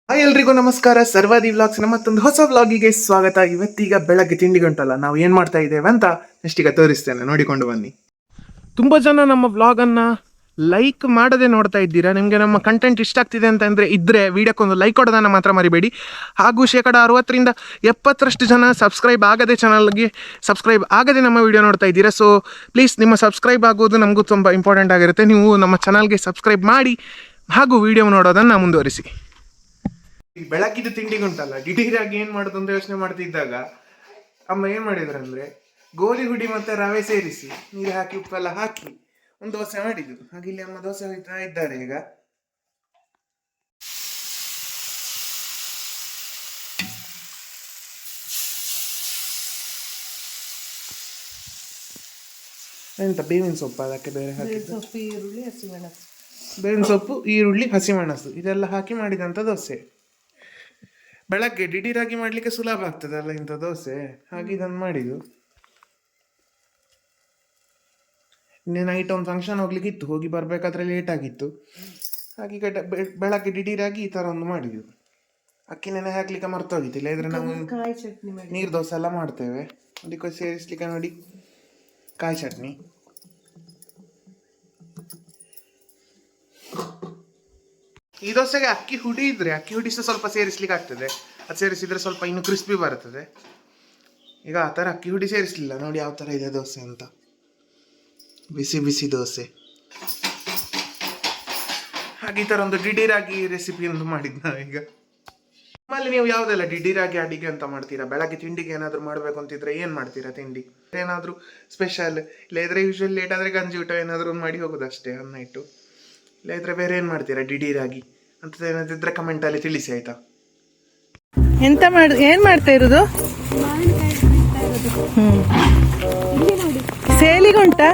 Hi ಎಲ್ರಿಗೂ ನಮಸ್ಕಾರ. ಸರ್ವಾದಿ ವ್ಲಾಗ್ಸ್ನ ಮತ್ತೊಂದು ಹೊಸ ವ್ಲಾಗಿಗೆ ಸ್ವಾಗತ. ಇವತ್ತೀಗ ಬೆಳಗ್ಗೆ ತಿಂಡಿಗೆ ಉಂಟಲ್ಲ, ನಾವು ಏನು ಮಾಡ್ತಾ ಇದ್ದೇವೆ ಅಂತ ನೆಕ್ಸ್ಟೀಗ ತೋರಿಸ್ತೇನೆ, ನೋಡಿಕೊಂಡು ಬನ್ನಿ. ತುಂಬ ಜನ ನಮ್ಮ ವ್ಲಾಗನ್ನು ಲೈಕ್ ಮಾಡದೆ ನೋಡ್ತಾ ಇದ್ದೀರಾ. ನಿಮಗೆ ನಮ್ಮ ಕಂಟೆಂಟ್ ಇಷ್ಟ ಆಗ್ತಿದೆ ಅಂತಂದರೆ ಇದ್ದರೆ ವಿಡಿಯೋಕ್ಕೊಂದು ಲೈಕ್ ಕೊಡೋದನ್ನು ಮಾತ್ರ ಮರಿಬೇಡಿ. ಹಾಗೂ 60-70% ಜನ ಸಬ್ಸ್ಕ್ರೈಬ್ ಆಗದೆ ಚಾನಲ್ಗೆ ಸಬ್ಸ್ಕ್ರೈಬ್ ಆಗದೆ ನಮ್ಮ ವಿಡಿಯೋ ನೋಡ್ತಾ ಇದ್ದೀರಾ. ಸೊ ಪ್ಲೀಸ್ ನಿಮ್ಮ ಸಬ್ಸ್ಕ್ರೈಬ್ ಆಗೋದು ನಮಗೂ ತುಂಬ ಇಂಪಾರ್ಟೆಂಟ್ ಆಗಿರುತ್ತೆ. ನೀವು ನಮ್ಮ ಚಾನಲ್ಗೆ ಸಬ್ಸ್ಕ್ರೈಬ್ ಮಾಡಿ ಹಾಗೂ ವಿಡಿಯೋ ನೋಡೋದನ್ನು ಮುಂದುವರಿಸಿ. ಬೆಳಗ್ಗಿದ್ದು ತಿಂಡಿಗೆ ಉಂಟಲ್ಲ, ದಿಢೀರಾಗಿ ಏನು ಮಾಡೋದು ಅಂತ ಯೋಚನೆ ಮಾಡ್ತಿದ್ದಾಗ ಅಮ್ಮ ಏನು ಮಾಡಿದ್ರು ಅಂದರೆ, ಗೋಲಿ ಹುಡಿ ಮತ್ತು ರವೆ ಸೇರಿಸಿ ನೀರು ಹಾಕಿ ಉಪ್ಪೆಲ್ಲ ಹಾಕಿ ಒಂದು ದೋಸೆ ಮಾಡಿದ್ದು. ಹಾಗೆ ಇಲ್ಲಿ ಅಮ್ಮ ದೋಸೆ ಹೋಯ್ತಾ ಇದ್ದಾರೆ. ಈಗ ಎಂತ ಬೇವಿನ ಸೊಪ್ಪು ಅದಕ್ಕೆ ಬೇರೆ ಹಾಕಿದ್ದು, ಬೇವಿನ ಸೊಪ್ಪು, ಈರುಳ್ಳಿ, ಹಸಿಮೆಣಸು ಇದೆಲ್ಲ ಹಾಕಿ ಮಾಡಿದಂಥ ದೋಸೆ. ಬೆಳಗ್ಗೆ ದಿಢೀರಾಗಿ ಮಾಡಲಿಕ್ಕೆ ಸುಲಭ ಆಗ್ತದಲ್ಲ ಇಂಥ ದೋಸೆ, ಹಾಗೆ ಇದನ್ನು ಮಾಡಿದ್ದು. ಇನ್ನೇ ನೈಟ್ ಒಂದು ಫಂಕ್ಷನ್ ಹೋಗ್ಲಿಕ್ಕೆ ಇತ್ತು, ಹೋಗಿ ಬರಬೇಕಾದ್ರೆ ಲೇಟ್ ಆಗಿತ್ತು. ಹಾಗೆ ಈಗ ಬೆಳಗ್ಗೆ ದಿಢೀರಾಗಿ ಈ ಥರ ಒಂದು ಮಾಡಿದ್ದು. ಅಕ್ಕಿ ನೆನೆ ಹಾಕ್ಲಿಕ್ಕೆ ಮರ್ತೋಗಿತ್ತಿಲ್ಲ, ಇದ್ರೆ ನಾವು ನೀರು ದೋಸೆ ಎಲ್ಲ ಮಾಡ್ತೇವೆ. ಅದಕ್ಕೆ ಸೇರಿಸ್ಲಿಕ್ಕೆ ನೋಡಿ ಕಾಯಿ ಚಟ್ನಿ. ಈ ದೋಸೆಗೆ ಅಕ್ಕಿ ಹುಡಿ ಇದ್ರೆ ಅಕ್ಕಿ ಹುಡಿ ಸಹ ಸ್ವಲ್ಪ ಸೇರಿಸ್ಲಿಕ್ಕೆ ಆಗ್ತದೆ. ಅದು ಸೇರಿಸಿದ್ರೆ ಸ್ವಲ್ಪ ಇನ್ನು ಕ್ರಿಸ್ಪಿ ಬರ್ತದೆ. ಈಗ ಆ ಥರ ಅಕ್ಕಿ ಹುಡಿ ಸೇರಿಸಲಿಲ್ಲ. ನೋಡಿ ಯಾವ ಥರ ಇದೆ ದೋಸೆ ಅಂತ, ಬಿಸಿ ಬಿಸಿ ದೋಸೆ. ಹಾಗೆ ಈ ಥರ ಒಂದು ದಿಢೀರಾಗಿ ರೆಸಿಪಿ ಒಂದು ಮಾಡಿದ್ದು ನಾವೀಗ. ನಮ್ಮಲ್ಲಿ ನೀವು ಯಾವುದೆಲ್ಲ ದಿಢೀರಾಗಿ ಅಡಿಗೆ ಅಂತ ಮಾಡ್ತೀರಾ? ಬೆಳಗ್ಗೆ ತಿಂಡಿಗೆ ಏನಾದರೂ ಮಾಡಬೇಕು ಅಂತಿದ್ರೆ ಏನು ಮಾಡ್ತೀರಾ? ತಿಂಡಿ ಏನಾದರೂ ಸ್ಪೆಷಲ್? ಇಲ್ಲ ಇದ್ರೆ ಯೂಶ್ವಲಿ ಲೇಟ್ ಆದರೆ ಗಂಜಿ ಊಟ ಏನಾದರೂ ಒಂದು ಮಾಡಿ ಹೋಗೋದು ಅಷ್ಟೇ, ಅನ್ನ ಇಟ್ಟು. ಇಲ್ಲ ಇದ್ರೆ ಬೇರೆ ಏನು ಮಾಡ್ತೀರಾ ದಿಢೀರಾಗಿ ಅಂತ ಏನಾದಿದ್ರೆ ಕಮೆಂಟಲ್ಲಿ ತಿಳಿಸಿ, ಆಯಿತಾ? ಏನ್ ಮಾಡ್ತಾ ಇರೋದು? ಸೇಲಿಗುಂಟಾ?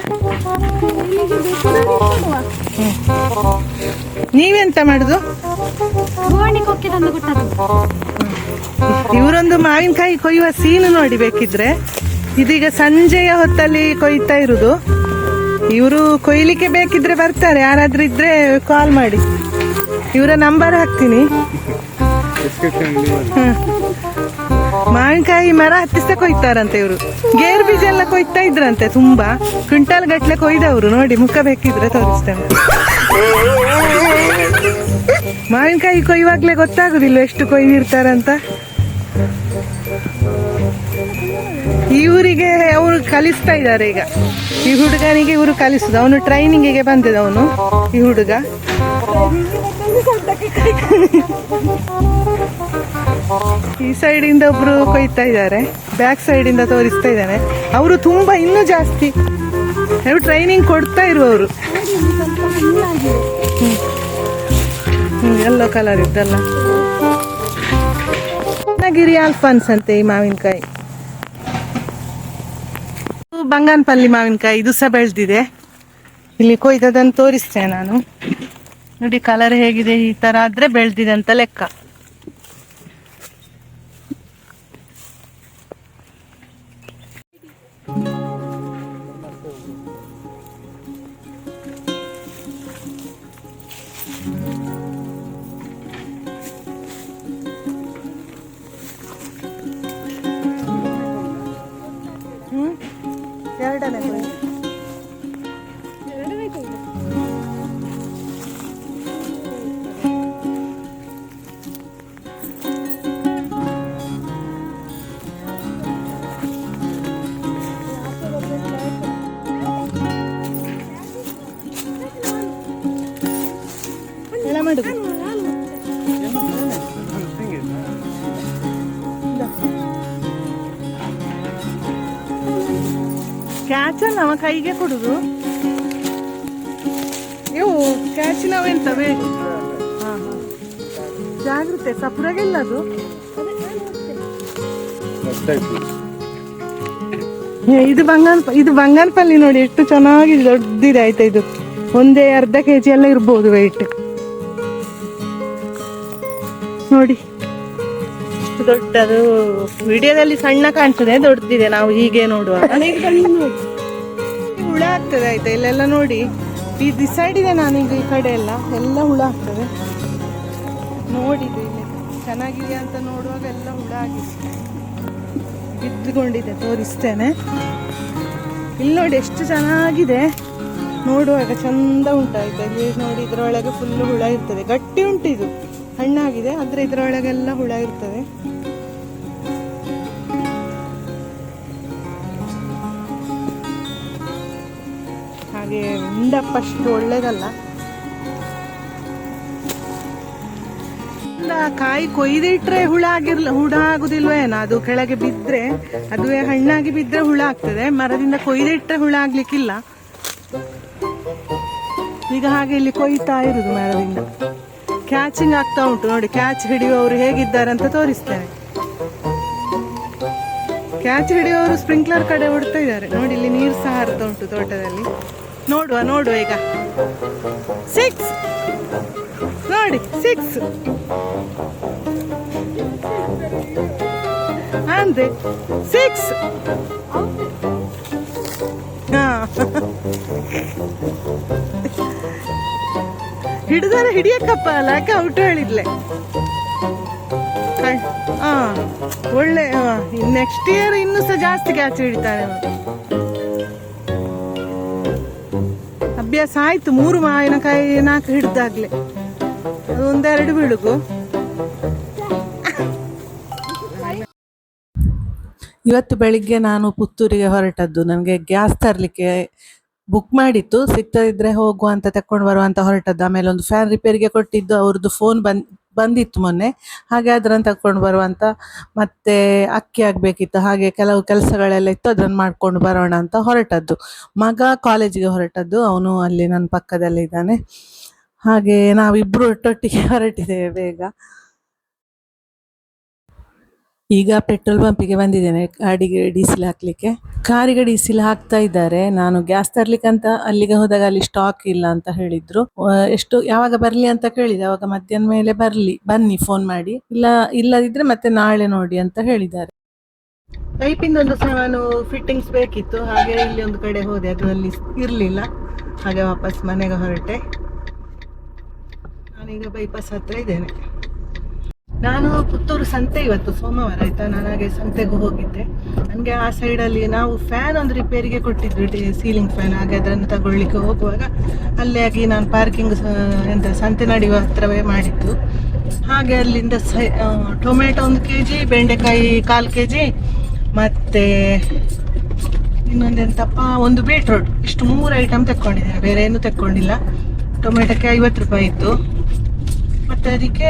ನೀವೆಂತ ಮಾಡುದು? ಇವರೊಂದು ಮಾವಿನಕಾಯಿ ಕೊಯ್ಯುವ ಸೀನು ನೋಡಿ ಬೇಕಿದ್ರೆ. ಇದೀಗ ಸಂಜೆಯ ಹೊತ್ತಲ್ಲಿ ಕೊಯ್ತಾ ಇರುದು. ಇವರು ಕೊಯ್ಲಿಕ್ಕೆ ಬೇಕಿದ್ರೆ ಬರ್ತಾರೆ, ಯಾರಾದ್ರೂ ಇದ್ರೆ ಕಾಲ್ ಮಾಡಿ. ಇವರ ನಂಬರ್ ಹಾಕ್ತೀನಿ. ಮಾವಿನಕಾಯಿ ಮರ ಹತ್ತಿಸ ಕೊಯ್ತಾರಂತೆ ಇವರು. ಗೇರು ಬೀಜ ಎಲ್ಲ ಕೊಯ್ತಾ ಇದ್ರಂತೆ, ತುಂಬಾ ಕ್ವಿಂಟಲ್ ಗಟ್ಲೆ ಕೊಯ್ದವರು. ನೋಡಿ, ಮುಖ ಬೇಕಿದ್ರೆ ತೋರಿಸ್ತೇನೆ. ಮಾವಿನಕಾಯಿ ಕೊಯ್ಯುವಾಗ್ಲೇ ಗೊತ್ತಾಗುದಿಲ್ಲ ಎಷ್ಟು ಕೊಯ್ದಿರ್ತಾರಂತ. ಇವರಿಗೆ ಅವರು ಕಲಿಸ್ತಾ ಇದ್ದಾರೆ ಈಗ. ಈ ಹುಡುಗನಿಗೆ ಇವರು ಕಲಿಸುದು. ಅವನು ಟ್ರೈನಿಂಗಿಗೆ ಬಂದಿದ್ದ ಅವನು, ಈ ಹುಡುಗ. ಈ ಸೈಡ್ ಇಂದ ಒಬ್ರು ಕೊಯ್ತಾ ಇದ್ದಾರೆ, ಬ್ಯಾಕ್ ಸೈಡ್ ಇಂದ ತೋರಿಸ್ತಾ ಇದ್ದಾನೆ. ಅವರು ತುಂಬಾ ಇನ್ನೂ ಜಾಸ್ತಿ ಟ್ರೈನಿಂಗ್ ಕೊಡ್ತಾ ಇರುವವರು. ಯೆಲ್ಲೋ ಕಲರ್ ಇದ್ದಲ್ಲ, ಗಿರಿ ಆಲ್ಫಾನ್ಸ್ ಅಂತೆ ಈ ಮಾವಿನಕಾಯಿ. ಬಂಗಾನಪಲ್ಲಿ ಮಾವಿನಕಾಯಿ ಇದು ಸಹ ಬೆಳೆದಿದೆ. ಇಲ್ಲಿ ಕೊಯ್ದದನ್ನು ತೋರಿಸ್ತೇನೆ ನಾನು. ನೋಡಿ ಕಲರ್ ಹೇಗಿದೆ. ಈ ತರ ಆದ್ರೆ ಬೆಳೆದಿದೆ ಅಂತ ಲೆಕ್ಕ. ಎರಡನೇ ಕೊಯ್ದು. ಎಲ್ಲ ಮಾಡುದು ಕ್ಯಾಚ್ ನಮ್ಮ ಕೈಗೆ ಕೊಡುದು. ಇವು ಕ್ಯಾಚ್ ನಾವೆಂತ ಬೇಕು. ಜಾಗ್ರತೆ, ಸಪುರಗೆಲ್ಲ ಅದು. ಇದು ಬಂಗಾನಪಲ್ಲಿ ನೋಡಿ ಎಷ್ಟು ಚೆನ್ನಾಗಿ ದೊಡ್ಡದಿದೆ. ಆಯ್ತಾ, ಇದು ಒಂದೇ ಅರ್ಧ kg ಎಲ್ಲ ಇರ್ಬೋದು ವೆಯ್ಟ್. ನೋಡಿ ದೊಡ್ಡದು. ವಿಡಿಯೋದಲ್ಲಿ ಸಣ್ಣ ಕಾಣ್ತದೆ, ದೊಡ್ಡದಿದೆ ನಾವು ಹೀಗೆ ನೋಡುವಾಗ. ಹುಳ ಆಗ್ತದೆ ಆಯ್ತಾ, ಇಲ್ಲೆಲ್ಲ ನೋಡಿ. ಈ ಸೈಡ್ ಇದೆ, ನಾನೀಗ ಈ ಕಡೆ ಎಲ್ಲ ಹುಳ ಆಗ್ತದೆ. ನೋಡಿದೆ ಚೆನ್ನಾಗಿದೆ ಅಂತ ನೋಡುವಾಗ ಎಲ್ಲ ಹುಳ ಆಗಿದೆ, ಬಿದ್ದುಕೊಂಡಿದೆ. ತೋರಿಸ್ತೇನೆ. ಇಲ್ಲಿ ನೋಡಿ ಎಷ್ಟು ಚೆನ್ನಾಗಿದೆ, ನೋಡುವಾಗ ಚಂದ ಉಂಟಾಯ್ತು. ಇಲ್ಲಿ ನೋಡಿ ಇದರೊಳಗೆ ಫುಲ್ ಹುಳ ಇರ್ತದೆ, ಗಟ್ಟಿ ಉಂಟು, ಇದು ಹಣ್ಣಾಗಿದೆ ಆದರೆ ಇದರೊಳಗೆಲ್ಲ ಹುಳ ಇರ್ತದೆ. ಹಾಗೆ ಉಂಡಪ್ಪ ಅಷ್ಟು ಒಳ್ಳೇದಲ್ಲ. ಕಾಯಿ ಕೊಯ್ದಿಟ್ರೆ ಹುಳ ಆಗುದಿಲ್ವೇನೋ, ಅದು ಕೆಳಗೆ ಬಿದ್ದರೆ ಅದುವೇ ಹಣ್ಣಾಗಿ ಬಿದ್ದರೆ ಹುಳ ಆಗ್ತದೆ. ಮರದಿಂದ ಕೊಯ್ದಿಟ್ರೆ ಹುಳ ಆಗ್ಲಿಕ್ಕಿಲ್ಲ. ಈಗ ಹಾಗೆ ಇಲ್ಲಿ ಕೊಯ್ತಾ ಇರುದು ಮರದಿಂದ. ಕ್ಯಾಚಿಂಗ್ ಆಗ್ತಾ ಉಂಟು ನೋಡಿ, ಕ್ಯಾಚ್ ಹಿಡಿಯುವವರು ಹೇಗಿದ್ದಾರೆ ಅಂತ ತೋರಿಸ್ತೇನೆ. ಕ್ಯಾಚ್ ಹಿಡಿಯುವವರು ಸ್ಪ್ರಿಂಕ್ಲರ್ ಕಡೆ ಹೊಡ್ತಾ ಇದ್ದಾರೆ ನೋಡಿ. ಇಲ್ಲಿ ನೀರು ಸಹ ಹರಿತಾ ಉಂಟು ತೋಟದಲ್ಲಿ. ನೋಡುವ ಈಗ 6 ನೋಡಿ, 6 ಅಂದೆ 6. ಹಿಡಿದಾರೆ, ಹಿಡಿಯಕ್ಕಪ್ಪ ಅಲ್ಲ, ಔಟ್ ಹೇಳಿದ್ಲೆ. ಒಳ್ಳೆ, ನೆಕ್ಸ್ಟ್ ಇಯರ್ ಇನ್ನೂ ಸಹ ಜಾಸ್ತಿ ಕ್ಯಾಚ್ ಹಿಡಿತಾನೆ. ಅಭ್ಯಾಸ ಆಯ್ತು. 3 ಮಾವಿನಕಾಯಿ 4 ಹಿಡ್ದಾಗ್ಲೆ, ಅದು 1-2 ಬಿಡುಗು. ಇವತ್ತು ಬೆಳಿಗ್ಗೆ ನಾನು ಪುತ್ತೂರಿಗೆ ಹೊರಟದ್ದು. ನನಗೆ ಗ್ಯಾಸ್ ತರಲಿಕ್ಕೆ ಬುಕ್ ಮಾಡಿತ್ತು, ಸಿಗ್ತದಿದ್ರೆ ಹೋಗುವ ಅಂತ ತಕೊಂಡು ಬರುವಂತ ಹೊರಟದ್ದು. ಆಮೇಲೆ ಒಂದು ಫ್ಯಾನ್ ರಿಪೇರಿಗೆ ಕೊಟ್ಟಿದ್ದು, ಅವ್ರದ್ದು ಫೋನ್ ಬಂದಿತ್ತು ಮೊನ್ನೆ, ಹಾಗೆ ಅದನ್ನು ತಕೊಂಡು ಬರುವಂತ. ಮತ್ತೆ ಅಕ್ಕಿ ಆಗಬೇಕಿತ್ತು, ಹಾಗೆ ಕೆಲವು ಕೆಲಸಗಳೆಲ್ಲ ಇತ್ತು, ಅದನ್ನು ಮಾಡ್ಕೊಂಡು ಬರೋಣ ಅಂತ ಹೊರಟದ್ದು. ಮಗ ಕಾಲೇಜಿಗೆ ಹೊರಟದ್ದು, ಅವನು ಅಲ್ಲಿ ನನ್ನ ಪಕ್ಕದಲ್ಲೇ ಇದ್ದಾನೆ. ಹಾಗೆ ನಾವಿಬ್ರು ಒಟ್ಟೊಟ್ಟಿಗೆ ಹೊರಟಿದ್ದೇವೆ ಬೇಗ. ಈಗ ಪೆಟ್ರೋಲ್ ಪಂಪಿಗೆ ಬಂದಿದ್ದೇನೆ ಗಾಡಿಗೆ ಡೀಸೆಲ್ ಹಾಕ್ಲಿಕ್ಕೆ. ಕಾರಿಗೆ ಡೀಸೆಲ್ ಹಾಕ್ತಾ ಇದ್ದಾರೆ. ನಾನು ಗ್ಯಾಸ್ ತರ್ಲಿಕ್ಕಂತ ಅಲ್ಲಿಗೆ ಹೋದಾಗ ಅಲ್ಲಿ ಸ್ಟಾಕ್ ಇಲ್ಲ ಅಂತ ಹೇಳಿದ್ರು. ಯಾವಾಗ ಬರ್ಲಿ ಅಂತ ಕೇಳಿದೆ, ಅವಾಗ ಮಧ್ಯಾಹ್ನ ಮೇಲೆ ಬನ್ನಿ ಫೋನ್ ಮಾಡಿ, ಇಲ್ಲದಿದ್ರೆ ಮತ್ತೆ ನಾಳೆ ನೋಡಿ ಅಂತ ಹೇಳಿದ್ದಾರೆ. ಪೈಪಿಂದ ಒಂದು ಸಾಮಾನು ಫಿಟ್ಟಿಂಗ್ಸ್ ಬೇಕಿತ್ತು, ಹಾಗೆ ಇಲ್ಲಿ ಒಂದು ಕಡೆ ಹೋದೆ, ಅದು ಅಲ್ಲಿ ಇರ್ಲಿಲ್ಲ. ಹಾಗೆ ವಾಪಸ್ ಮನೆಗೆ ಹೊರಟೆ. ನಾನೀಗ ಬೈಪಾಸ್ ಹತ್ರ ಇದ್ದೇನೆ. ನಾನು ಪುತ್ತೂರು ಸಂತೆ, ಇವತ್ತು ಸೋಮವಾರ ಆಯ್ತಾ, ನಾನು ಹಾಗೆ ಸಂತೆಗೂ ಹೋಗಿದ್ದೆ. ನನಗೆ ಆ ಸೈಡಲ್ಲಿ ನಾವು ಫ್ಯಾನ್ ಒಂದು ರಿಪೇರಿಗೆ ಕೊಟ್ಟಿದ್ವಿ, ಸೀಲಿಂಗ್ ಫ್ಯಾನ್. ಹಾಗೆ ಅದನ್ನು ತಗೊಳ್ಳಿಕ್ಕೆ ಹೋಗುವಾಗ ಅಲ್ಲೇ ಆಗಿ ನಾನು ಪಾರ್ಕಿಂಗ್ ಸಂತೆ ನಡೆಯುವ ಹತ್ರವೇ ಮಾಡಿದ್ದು. ಹಾಗೆ ಅಲ್ಲಿಂದ ಟೊಮೆಟೊ 1 kg, ಬೆಂಡೆಕಾಯಿ 1/4 kg, ಮತ್ತೆ ಇನ್ನೊಂದೆಂತಪ್ಪ, 1 ಬೀಟ್ರೋಟ್, ಇಷ್ಟು 3 ಐಟಮ್ ತೆಕ್ಕೊಂಡಿದ್ದೇನೆ, ಬೇರೆ ಏನು ತೆಕ್ಕೊಂಡಿಲ್ಲ. ಟೊಮೆಟೊಕ್ಕೆ 50 ರೂಪಾಯಿ ಇತ್ತು, ಮತ್ತೆ ಅದಕ್ಕೆ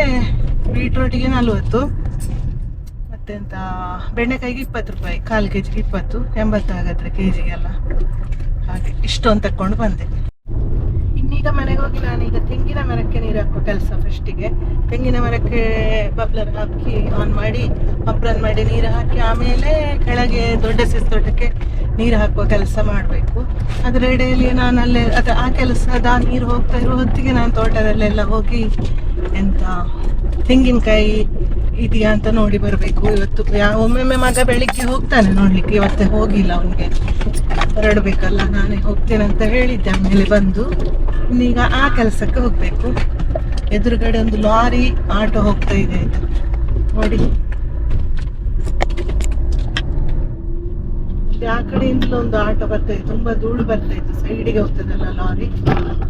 ಬೀಟ್ರೋಟಿಗೆ 40, ಮತ್ತೆಂತ ಬೆಂಡೆಕಾಯಿಗೆ 20 ರೂಪಾಯಿ, 1/4 kg 20, 80 ಆಗತ್ತೆ ಕೆಜಿಗೆಲ್ಲ. ಹಾಗೆ ಇಷ್ಟೊಂದು ತಕೊಂಡು ಬಂದೆ. ಇನ್ನೀಗ ಮನೆಗೆ ಹೋಗಿ ನಾನೀಗ ತೆಂಗಿನ ಮರಕ್ಕೆ ನೀರು ಹಾಕುವ ಕೆಲಸ. ಫಸ್ಟಿಗೆ ತೆಂಗಿನ ಮರಕ್ಕೆ ಬಬ್ಲರ್ ಹಾಕಿ ಆನ್ ಮಾಡಿ, ಬಬ್ಲರ್ ಮಾಡಿ ನೀರು ಹಾಕಿ, ಆಮೇಲೆ ಕೆಳಗೆ ದೊಡ್ಡ ತೋಟಕ್ಕೆ ನೀರು ಹಾಕುವ ಕೆಲಸ ಮಾಡಬೇಕು. ಅದರ ಎಡೆಯಲ್ಲಿ ನಾನು ಅಲ್ಲೇ ಆ ಕೆಲಸದ ನೀರು ಹೋಗ್ತಾ ಇರೋ ಹೊತ್ತಿಗೆ ನಾನು ತೋಟದಲ್ಲೆಲ್ಲ ಹೋಗಿ ತೆಂಗಿನಕಾಯಿ ಇದೆಯಾ ಅಂತ ನೋಡಿ ಬರಬೇಕು. ಇವತ್ತು ಒಮ್ಮೊಮ್ಮೆ ಮಗ ಬೆಳಿಗ್ಗೆ ಹೋಗ್ತಾನೆ ನೋಡ್ಲಿಕ್ಕೆ, ಇವತ್ತೇ ಹೋಗಿಲ್ಲ, ಅವನಿಗೆ ಹೊರಡಬೇಕಲ್ಲ, ನಾನೇ ಹೋಗ್ತೇನೆ ಅಂತ ಹೇಳಿದ್ದೆ. ಆಮೇಲೆ ಬಂದು ಇನ್ನೀಗ ಆ ಕೆಲಸಕ್ಕೆ ಹೋಗ್ಬೇಕು. ಎದುರುಗಡೆ ಒಂದು ಲಾರಿ ಆಟೋ ಹೋಗ್ತಾ ಇದೆ, ಆಯ್ತು ನೋಡಿ. ಆ ಕಡೆಯಿಂದಲೂ ಒಂದು ಆಟೋ ಬರ್ತಾ ಇತ್ತು, ತುಂಬಾ ಧೂಳು ಬರ್ತಾ ಇತ್ತು, ಸೈಡಿಗೆ ಹೋಗ್ತದಲ್ಲ ಲಾರಿ,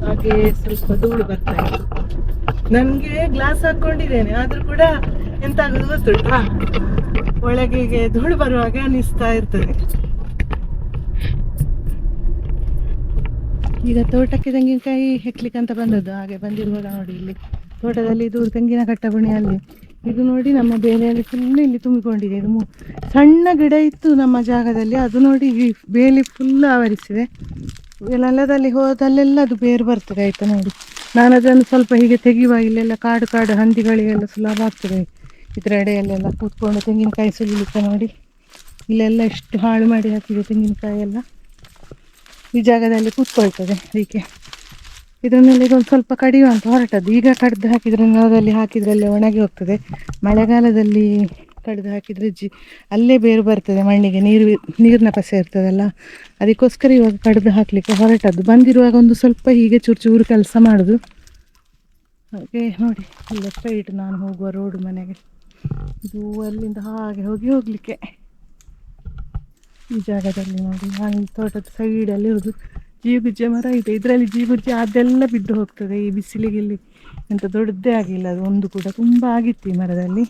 ಹಾಗೆ ಸ್ವಲ್ಪ ಧೂಳು ಬರ್ತಾ ಇತ್ತು. ನನ್ಗೆ ಗ್ಲಾಸ್ ಹಾಕೊಂಡಿದ್ದೇನೆ, ಆದ್ರೂ ಕೂಡ ಎಂತ ಆಗುದು ಗೊತ್ತುಂಟಾ, ಒಳಗೆ ಧೂಳು ಬರುವಾಗ ಅನಿಸ್ತಾ ಇರ್ತದೆ. ಈಗ ತೋಟಕ್ಕೆ ತೆಂಗಿನಕಾಯಿ ಹೆಕ್ಲಿಕ್ಕೆ ಅಂತ ಬಂದದ್ದು. ಹಾಗೆ ಬಂದಿರುವಾಗ ನೋಡಿ, ಇಲ್ಲಿ ತೋಟದಲ್ಲಿ ಇದು ತೆಂಗಿನ ಕಟ್ಟಬುಣಿಯಲ್ಲಿ ಇದು ನೋಡಿ, ನಮ್ಮ ಬೇಲೆಯಲ್ಲಿ ಫುಲ್ ಇಲ್ಲಿ ತುಂಬಿಕೊಂಡಿದೆ. ಇದು ಸಣ್ಣ ಗಿಡ ಇತ್ತು ನಮ್ಮ ಜಾಗದಲ್ಲಿ, ಅದು ನೋಡಿ ಬೇಲಿ ಫುಲ್ ಆವರಿಸಿದೆ. ನೆಲದಲ್ಲಿ ಹೋದಲ್ಲೆಲ್ಲ ಅದು ಬೇರು ಬರ್ತದೆ, ಆಯ್ತಾ ನೋಡಿ. ನಾನು ಅದನ್ನು ಸ್ವಲ್ಪ ಹೀಗೆ ತೆಗೆಯುವ, ಇಲ್ಲೆಲ್ಲ ಕಾಡು ಹಂದಿಗಳಿಗೆಲ್ಲ ಸುಲಭ ಆಗ್ತದೆ. ಇದರ ಎಡೆಯಲ್ಲೆಲ್ಲ ಕೂತ್ಕೊಂಡು ತೆಂಗಿನಕಾಯಿ ಸುಲಿಲಿಕ್ಕೆ ನೋಡಿ, ಇಲ್ಲೆಲ್ಲ ಎಷ್ಟು ಹಾಳು ಮಾಡಿ ಹಾಕಿದೆ ತೆಂಗಿನಕಾಯಿ ಎಲ್ಲ. ಈ ಜಾಗದಲ್ಲಿ ಕೂತ್ಕೊಳ್ತದೆ ಅದಕ್ಕೆ. ಇದನ್ನೆಲ್ಲ ಇದೊಂದು ಸ್ವಲ್ಪ ಕಡಿಯುವ ಅಂತ ಹೊರಟದ್ದು. ಈಗ ಕಡ್ದು ಹಾಕಿದ್ರೆ ನೆಲದಲ್ಲಿ ಹಾಕಿದ್ರಲ್ಲೇ ಒಣಗಿ ಹೋಗ್ತದೆ. ಮಳೆಗಾಲದಲ್ಲಿ ಕಡ್ದು ಹಾಕಿದರೆ ಅಲ್ಲೇ ಬೇರು ಬರ್ತದೆ, ಮಣ್ಣಿಗೆ ನೀರಿನ ಪಸೆ ಇರ್ತದಲ್ಲ, ಅದಕ್ಕೋಸ್ಕರ ಇವಾಗ ಕಡ್ದು ಹಾಕಲಿಕ್ಕೆ ಹೊರಟದ್ದು. ಬಂದಿರುವಾಗ ಒಂದು ಸ್ವಲ್ಪ ಹೀಗೆ ಚೂರು ಕೆಲಸ ಮಾಡೋದು. ಹಾಗೆ ನೋಡಿ ಇಲ್ಲ ಸ್ಟ್ರೈಟ್ ನಾನು ಹೋಗುವ ರೋಡ್ ಮನೆಗೆ. ಇದು ಅಲ್ಲಿಂದ ಹಾಗೆ ಹೋಗ್ಲಿಕ್ಕೆ ಈ ಜಾಗದಲ್ಲಿ ನೋಡಿ ನಾನು ಈ ತೋಟದ ಸೈಡಲ್ಲಿ ಇರೋದು ಜೀಗುಜ್ಜೆ ಮರ ಇದೆ. ಇದರಲ್ಲಿ ಜೀಗುಜ್ಜೆ ಅದೆಲ್ಲ ಬಿದ್ದು ಹೋಗ್ತದೆ ಈ ಬಿಸಿಲಿಗೆ. ಇಲ್ಲಿ ಎಂತ ದೊಡ್ಡದೇ ಆಗಿಲ್ಲ ಅದು ಒಂದು ಕೂಡ, ತುಂಬ ಆಗಿತ್ತು ಈ ಮರದಲ್ಲಿ.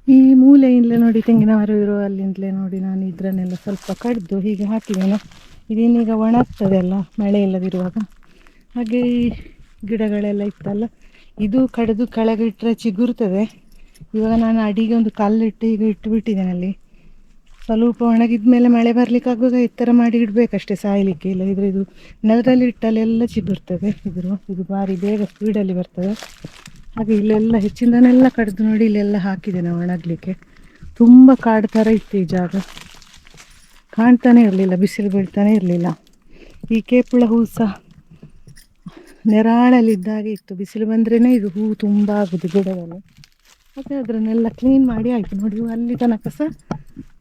ಈ ಮೂಲೆಯಿಂದಲೇ ನೋಡಿ ತೆಂಗಿನ ಮರ ಇರೋ ಅಲ್ಲಿಂದಲೇ ನೋಡಿ ನಾನು ಇದರನ್ನೆಲ್ಲ ಸ್ವಲ್ಪ ಕಡ್ದು ಹೀಗೆ ಹಾಕಿದ್ದೇನೆ. ಇದೇನೀಗ ಒಣಗ್ತದೆ ಅಲ್ಲ ಮಳೆ ಇಲ್ಲದಿರುವಾಗ. ಹಾಗೆ ಈ ಗಿಡಗಳೆಲ್ಲ ಇತ್ತಲ್ಲ ಇದು ಕಡಿದು ಕೆಳಗೆ ಇಟ್ಟರೆ ಚಿಗುರ್ತದೆ. ಇವಾಗ ನಾನು ಅಡಿಗೆ ಒಂದು ಕಲ್ಲಿಟ್ಟು ಈಗ ಇಟ್ಟುಬಿಟ್ಟಿದ್ದೇನೆ ಅಲ್ಲಿ. ಸ್ವಲ್ಪ ಒಣಗಿದ ಮೇಲೆ ಮಳೆ ಬರ್ಲಿಕ್ಕೆ ಆಗುವಾಗ ಎತ್ತರ ಮಾಡಿ ಇಡಬೇಕಷ್ಟೇ, ಸಾಯಲಿಕ್ಕೆ. ಇಲ್ಲ ಇದ್ರೆ ಇದು ನೆಲದಲ್ಲಿ ಇಟ್ಟಲ್ಲೆಲ್ಲ ಚಿಗುರ್ತದೆ. ಇದು ಭಾರಿ ಬೇಗ ಸ್ಪೀಡಲ್ಲಿ ಬರ್ತದೆ. ಹಾಗೆ ಇಲ್ಲೆಲ್ಲ ಹೆಚ್ಚಿಂದನೆಲ್ಲ ಕಡಿದು ನೋಡಿ ಇಲ್ಲೆಲ್ಲ ಹಾಕಿದ್ದೇನೆ ಒಣಗಲಿಕ್ಕೆ. ತುಂಬ ಕಾಡು ಥರ ಇತ್ತು ಈ ಜಾಗ, ಕಾಣ್ತಾನೆ ಇರಲಿಲ್ಲ, ಬಿಸಿಲು ಬೀಳ್ತಾನೆ ಇರಲಿಲ್ಲ. ಈ ಕೇಪುಳ ಹೂ ಸಹ ನೆರಾಳಲ್ಲಿದ್ದಾಗೆ ಇತ್ತು. ಬಿಸಿಲು ಬಂದ್ರೇ ಇದು ಹೂ ತುಂಬ ಆಗೋದು ಗಿಡದಲ್ಲಿ. ಮತ್ತು ಅದನ್ನೆಲ್ಲ ಕ್ಲೀನ್ ಮಾಡಿ ಆಯಿತು ನೋಡಿ. ಅಲ್ಲಿ ತನಕ ಸಹ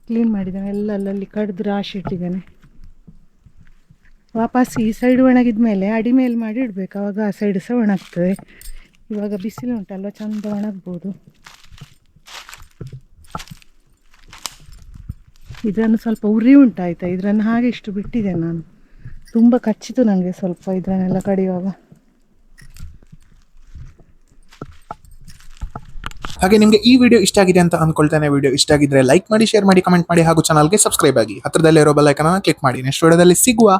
ಕ್ಲೀನ್ ಮಾಡಿದ್ದೇನೆ, ಎಲ್ಲ ಅಲ್ಲಲ್ಲಿ ಕಡ್ದು ರಾಶಿ ಇಟ್ಟಿದ್ದೇನೆ. ವಾಪಸ್ ಈ ಸೈಡ್ ಒಣಗಿದ ಮೇಲೆ ಅಡಿ ಮೇಲೆ ಮಾಡಿ ಇಡಬೇಕು, ಆವಾಗ ಆ ಸೈಡ್ ಸಹ ಒಣಗ್ತದೆ. ಇವಾಗ ಬಿಸಿಲು ಉಂಟಲ್ವ, ಚಂದ ಒಣಗ್ಬೋದು. ಇದನ್ನು ಸ್ವಲ್ಪ ಉರಿ ಉಂಟಾಯ್ತಾ, ಇದನ್ನು ಹಾಗೆ ಇಷ್ಟು ಬಿಟ್ಟಿದೆ ನಾನು. ತುಂಬ ಕಚ್ಚಿತು ನನಗೆ ಸ್ವಲ್ಪ ಇದನ್ನೆಲ್ಲ ಕಡಿಯುವಾಗ. ಹಾಗೆ ನಿಮಗೆ ಈ ವಿಡಿಯೋ ಇಷ್ಟ ಆಗಿದೆ ಅಂತ ಅನ್ಕೊಳ್ತೇನೆ. ವಿಡಿಯೋ ಇಷ್ಟ ಆಗಿದ್ರೆ ಲೈಕ್ ಮಾಡಿ, ಶೇರ್ ಮಾಡಿ, ಕಮೆಂಟ್ ಮಾಡಿ ಹಾಗೂ ಚಾನಲ್ಗೆ ಸಬ್ಸ್ಕ್ರೈಬ್ ಆಗಿ. ಹತ್ರದಲ್ಲಿರೋ ಬೆಲ್ ಐಕಾನ್ ಕ್ಲಿಕ್ ಮಾಡಿ. ನೆಕ್ಸ್ಟ್ ವಿಡಿಯೋದಲ್ಲಿ ಸಿಗುವ.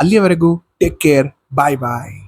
ಅಲ್ಲಿಯವರೆಗೂ ಟೇಕ್ ಕೇರ್, ಬಾಯ್ ಬಾಯ್.